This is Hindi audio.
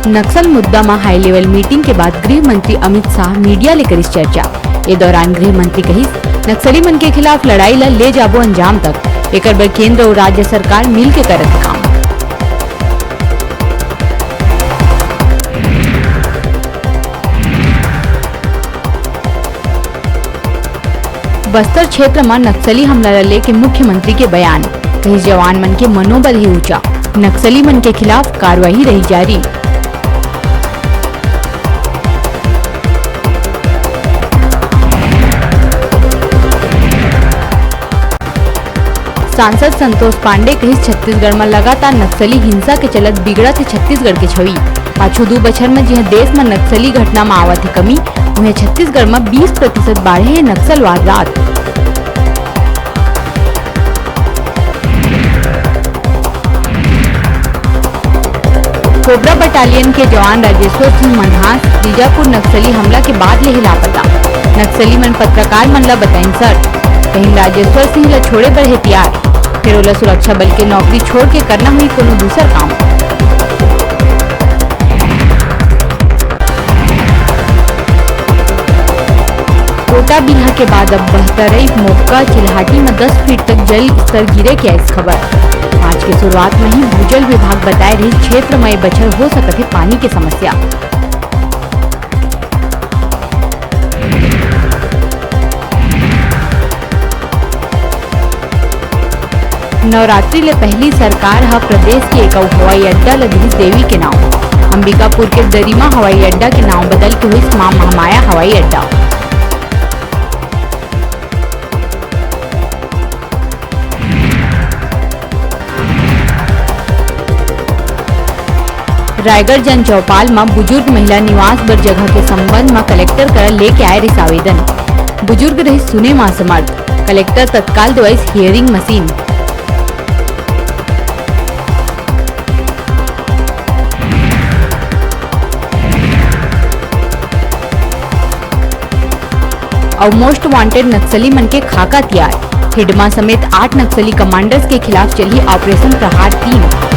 नक्सल मुद्दा में हाई लेवल मीटिंग के बाद गृह मंत्री अमित शाह मीडिया ले करी चर्चा। ए दौरान गृह मंत्री कही नक्सली मन के खिलाफ लड़ाई ला ले जाबो अंजाम तक एकर बर केंद्र और राज्य सरकार मिल के करत काम। बस्तर क्षेत्र में नक्सली हमला ला लेके मुख्यमंत्री के बयान, कई जवान मन के मनोबल ही ऊंचा, नक्सली मन के खिलाफ कार्रवाई रही जारी। सांसद संतोष पांडे कही छत्तीसगढ़ में लगातार नक्सली हिंसा के चलत बिगड़त है छत्तीसगढ़ के छवि। पाछू 2 बछर में जहाँ देश में नक्सली घटना में आवत है कमी, उन्हें छत्तीसगढ़ में 20% बढ़े है नक्सल वारदात। कोबरा बटालियन के जवान राजेश्वर सिंह मनहास बीजापुर नक्सली हमला के बाद ले लापता। नक्सली मन पत्रकार मन ला बताइन सर, कहीं राजेश्वर सिंह ला छोड़े बर है तैयार, फिर ओला सुरक्षा बल के नौकरी छोड़ के करना हुई कोनो दूसर काम। कोटा बिहा के बाद अब बहतरई मोक्का चिल्हाटी में 10 फीट तक जल स्तर गिरे की आई खबर। आज की शुरुआत में ही भूजल विभाग बताए रही क्षेत्र में बछर हो सकत है पानी की समस्या। नवरात्रि ले पहली सरकार हा प्रदेश के एक हवाई अड्डा लदीस देवी के नाम। अंबिकापुर के दरिमा हवाई अड्डा के नाम बदल के हुई मां महामाया हवाई अड्डा। रायगढ़ जन चौपाल में बुजुर्ग महिला निवास बर जगह के संबंध में कलेक्टर कर लेके आए रिस आवेदन। बुजुर्ग रही सुने मां समर्थ, कलेक्टर तत्काल देवाइस हियरिंग मशीन। और मोस्ट वांटेड नक्सली मन के खाका तैयार, हिडमा समेत 8 नक्सली कमांडर्स के खिलाफ चली ऑपरेशन प्रहार 3।